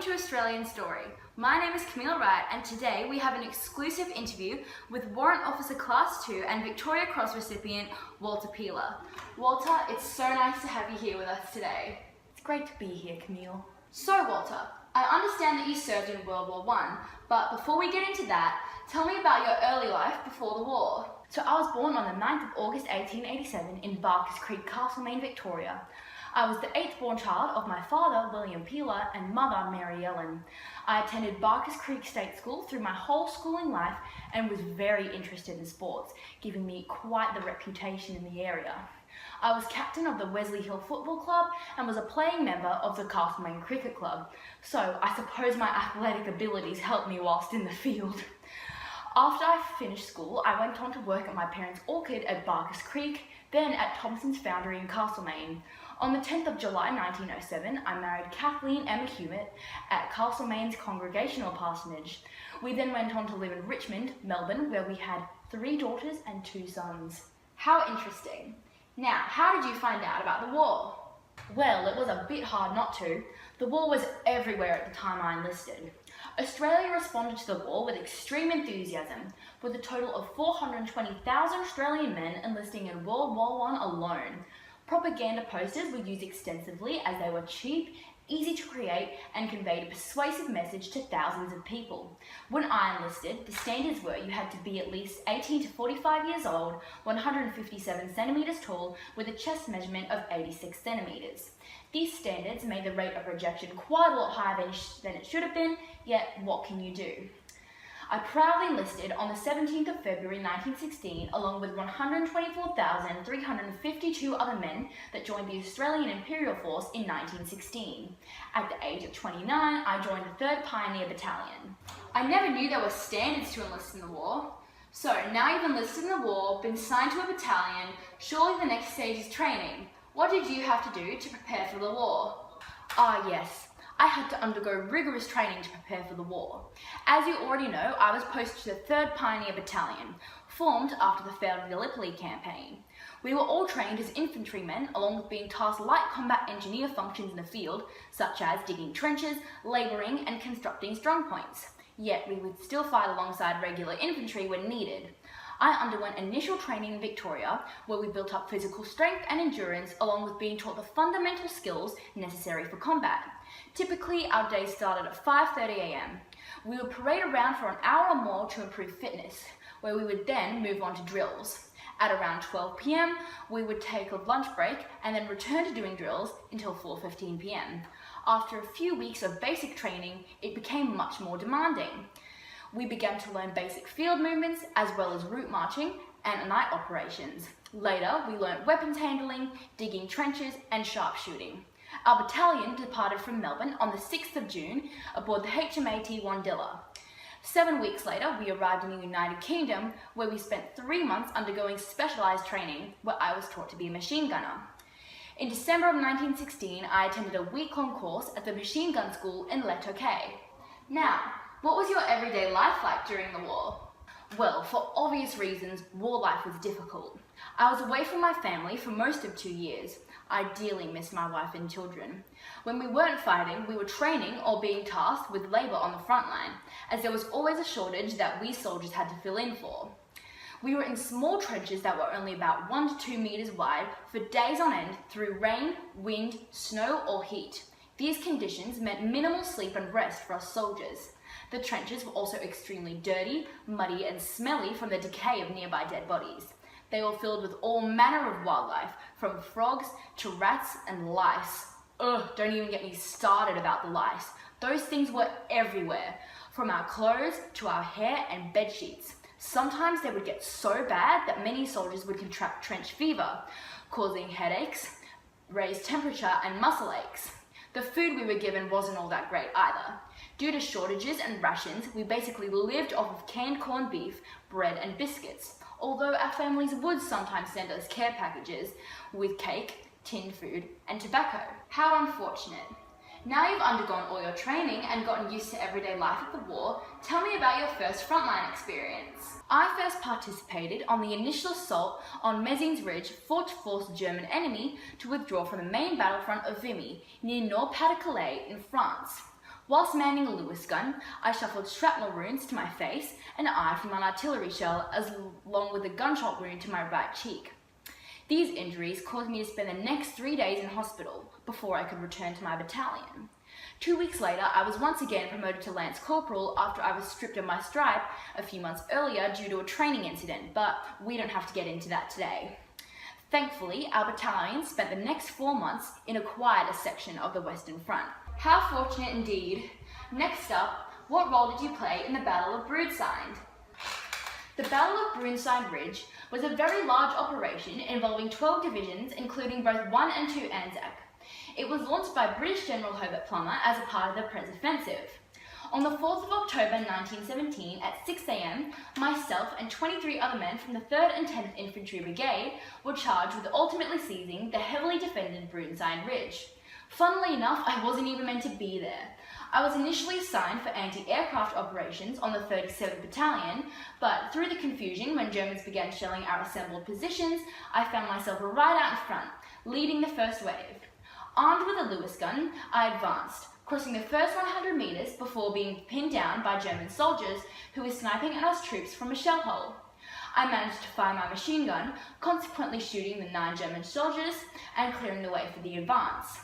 to Australian Story. My name is Camille Wright and today we have an exclusive interview with Warrant Officer Class 2 and Victoria Cross recipient Walter Peeler. Walter, it's so nice to have you here with us today. It's great to be here, Camille. So Walter, I understand that you served in World War I, but before we get into that, tell me about your early life before the war. So I was born on the 9th of August 1887 in Barkers Creek, Castlemaine, Victoria. I was the 8th born child of my father, William Peeler, and mother, Mary Ellen. I attended Barkers Creek State School through my whole schooling life and was very interested in sports, giving me quite the reputation in the area. I was captain of the Wesley Hill Football Club and was a playing member of the Castlemaine Cricket Club, so I suppose my athletic abilities helped me whilst in the field. After I finished school, I went on to work at my parents' orchard at Barkers Creek, then at Thompson's Foundry in Castlemaine. On the 10th of July 1907, I married Kathleen Emma Hewitt at Castlemaine's Congregational Parsonage. We then went on to live in Richmond, Melbourne, where we had 3 daughters and 2 sons. How interesting. Now, how did you find out about the war? Well, it was a bit hard not to. The war was everywhere at the time I enlisted. Australia responded to the war with extreme enthusiasm, with a total of 420,000 Australian men enlisting in World War I alone. Propaganda posters were used extensively as they were cheap, easy to create, and conveyed a persuasive message to thousands of people. When I enlisted, the standards were you had to be at least 18 to 45 years old, 157 centimetres tall, with a chest measurement of 86 centimetres. These standards made the rate of rejection quite a lot higher than it should have been, yet what can you do? I proudly enlisted on the 17th of February 1916 along with 124,352 other men that joined the Australian Imperial Force in 1916. At the age of 29, I joined the 3rd Pioneer Battalion. I never knew there were standards to enlist in the war. So now you've enlisted in the war, been signed to a battalion, surely the next stage is training. What did you have to do to prepare for the war? Yes. I had to undergo rigorous training to prepare for the war. As you already know, I was posted to the 3rd Pioneer Battalion, formed after the failed Gallipoli campaign. We were all trained as infantrymen, along with being tasked light combat engineer functions in the field, such as digging trenches, labouring and constructing strong points. Yet we would still fight alongside regular infantry when needed. I underwent initial training in Victoria, where we built up physical strength and endurance, along with being taught the fundamental skills necessary for combat. Typically, our days started at 5:30 a.m. We would parade around for an hour or more to improve fitness, where we would then move on to drills. At around 12 p.m, we would take a lunch break and then return to doing drills until 4:15 p.m. After a few weeks of basic training, it became much more demanding. We began to learn basic field movements as well as route marching and night operations. Later, we learnt weapons handling, digging trenches and sharpshooting. Our battalion departed from Melbourne on the 6th of June aboard the HMAT Wandilla. 7 weeks later, we arrived in the United Kingdom, where we spent 3 months undergoing specialised training, where I was taught to be a machine gunner. In December of 1916, I attended a week-long course at the machine gun school in Le Touquet. Now, what was your everyday life like during the war? Well, for obvious reasons, war life was difficult. I was away from my family for most of 2 years. I dearly missed my wife and children. When we weren't fighting, we were training or being tasked with labour on the front line, as there was always a shortage that we soldiers had to fill in for. We were in small trenches that were only about 1 to 2 metres wide for days on end through rain, wind, snow or heat. These conditions meant minimal sleep and rest for us soldiers. The trenches were also extremely dirty, muddy and smelly from the decay of nearby dead bodies. They were filled with all manner of wildlife, from frogs to rats and lice. Ugh, don't even get me started about the lice. Those things were everywhere, from our clothes to our hair and bed sheets. Sometimes they would get so bad that many soldiers would contract trench fever, causing headaches, raised temperature and muscle aches. The food we were given wasn't all that great either. Due to shortages and rations, we basically lived off of canned corned beef, bread and biscuits, although our families would sometimes send us care packages with cake, tinned food and tobacco. How unfortunate. Now you've undergone all your training and gotten used to everyday life at the war, tell me about your first frontline experience. I first participated on the initial assault on Mezines Ridge, fought to force the German enemy to withdraw from the main battlefront of Vimy, near Nord-Pas-de-Calais in France. Whilst manning a Lewis gun, I suffered shrapnel wounds to my face, an eye from an artillery shell, along with a gunshot wound to my right cheek. These injuries caused me to spend the next 3 days in hospital before I could return to my battalion. 2 weeks later, I was once again promoted to Lance Corporal after I was stripped of my stripe a few months earlier due to a training incident, but we don't have to get into that today. Thankfully, our battalion spent the next 4 months in a quieter section of the Western Front. How fortunate indeed. Next up, what role did you play in the Battle of Broadside? The Battle of Broadside Ridge was a very large operation involving 12 divisions, including both 1 and 2 Anzac. It was launched by British General Herbert Plummer as a part of the Prez Offensive. On the 4th of October 1917 at 6 a.m, myself and 23 other men from the 3rd and 10th Infantry Brigade were charged with ultimately seizing the heavily defended Broadside Ridge. Funnily enough, I wasn't even meant to be there. I was initially assigned for anti-aircraft operations on the 37th Battalion, but through the confusion when Germans began shelling our assembled positions, I found myself right out in front, leading the first wave. Armed with a Lewis gun, I advanced, crossing the first 100 meters before being pinned down by German soldiers who were sniping at us troops from a shell hole. I managed to fire my machine gun, consequently shooting the 9 German soldiers and clearing the way for the advance.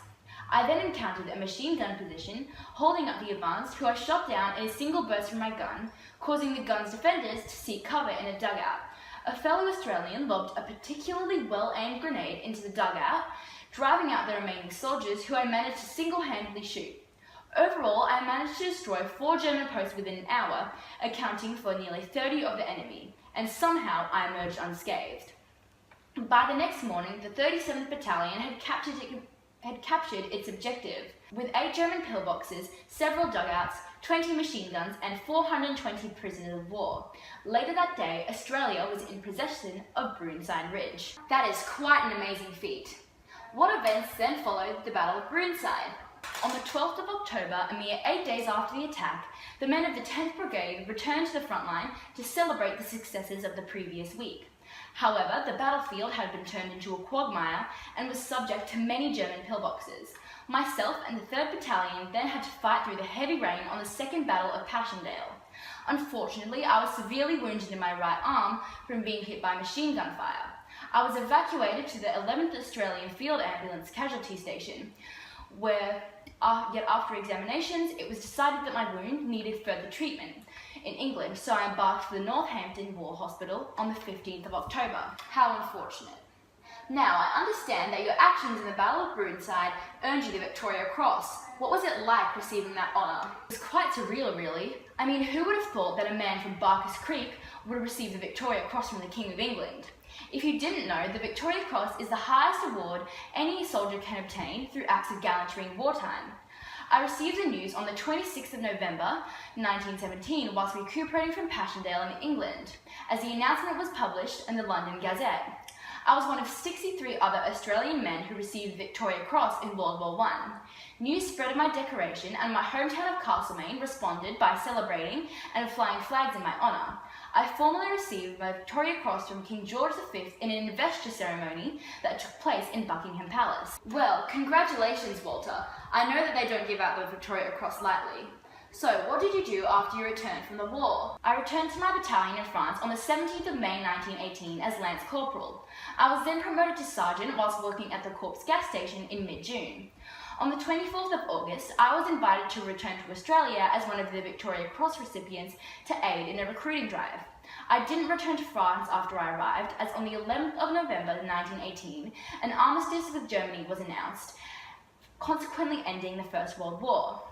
I then encountered a machine gun position holding up the advance, who I shot down in a single burst from my gun, causing the gun's defenders to seek cover in a dugout. A fellow Australian lobbed a particularly well-aimed grenade into the dugout, driving out the remaining soldiers, who I managed to single-handedly shoot. Overall, I managed to destroy 4 German posts within an hour, accounting for nearly 30 of the enemy, and somehow I emerged unscathed. By the next morning, the 37th Battalion had captured its objective, with 8 German pillboxes, several dugouts, 20 machine guns, and 420 prisoners of war. Later that day, Australia was in possession of Broadside Ridge. That is quite an amazing feat. What events then followed the Battle of Broadside? On the 12th of October, a mere 8 days after the attack, the men of the 10th Brigade returned to the front line to celebrate the successes of the previous week. However, the battlefield had been turned into a quagmire and was subject to many German pillboxes. Myself and the 3rd Battalion then had to fight through the heavy rain on the Second Battle of Passchendaele. Unfortunately, I was severely wounded in my right arm from being hit by machine gun fire. I was evacuated to the 11th Australian Field Ambulance Casualty Station, where, yet after examinations, it was decided that my wound needed further treatment in England, so I embarked for the Northampton War Hospital on the 15th of October. How unfortunate. Now, I understand that your actions in the Battle of Broadside earned you the Victoria Cross. What was it like receiving that honour? It was quite surreal, really. I mean, who would have thought that a man from Barker's Creek would receive the Victoria Cross from the King of England? If you didn't know, the Victoria Cross is the highest award any soldier can obtain through acts of gallantry in wartime. I received the news on the 26th of November 1917 whilst recuperating from Passchendaele in England, as the announcement was published in the London Gazette. I was one of 63 other Australian men who received the Victoria Cross in World War I. News spread of my decoration, and my hometown of Castlemaine responded by celebrating and flying flags in my honour. I formally received my Victoria Cross from King George V in an investiture ceremony that took place in Buckingham Palace. Well, congratulations, Walter. I know that they don't give out the Victoria Cross lightly. So, what did you do after you returned from the war? I returned to my battalion in France on the 17th of May 1918 as Lance Corporal. I was then promoted to Sergeant whilst working at the Corps gas station in mid-June. On the 24th of August, I was invited to return to Australia as one of the Victoria Cross recipients to aid in a recruiting drive. I didn't return to France after I arrived, as on the 11th of November 1918, an armistice with Germany was announced, consequently ending the First World War.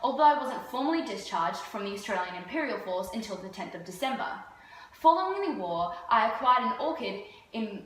Although I wasn't formally discharged from the Australian Imperial Force until the 10th of December. Following the war, I acquired an orchid in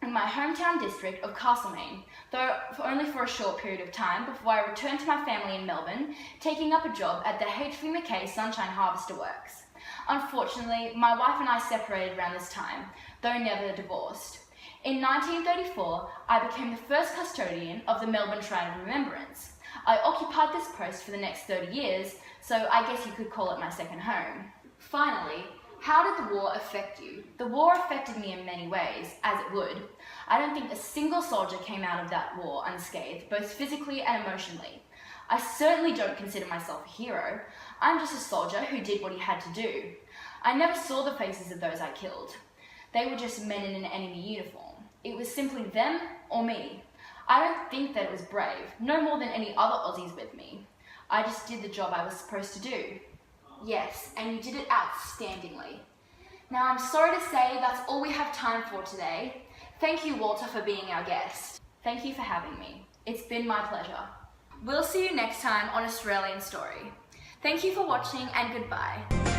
my hometown district of Castlemaine, though only for a short period of time before I returned to my family in Melbourne, taking up a job at the H.V. Mackay Sunshine Harvester Works. Unfortunately, my wife and I separated around this time, though never divorced. In 1934, I became the first custodian of the Melbourne Shrine of Remembrance. I occupied this post for the next 30 years, so I guess you could call it my second home. Finally, how did the war affect you? The war affected me in many ways, as it would. I don't think a single soldier came out of that war unscathed, both physically and emotionally. I certainly don't consider myself a hero. I'm just a soldier who did what he had to do. I never saw the faces of those I killed. They were just men in an enemy uniform. It was simply them or me. I don't think that it was brave, no more than any other Aussies with me. I just did the job I was supposed to do. Yes, and you did it outstandingly. Now, I'm sorry to say that's all we have time for today. Thank you, Walter, for being our guest. Thank you for having me. It's been my pleasure. We'll see you next time on Australian Story. Thank you for watching and goodbye.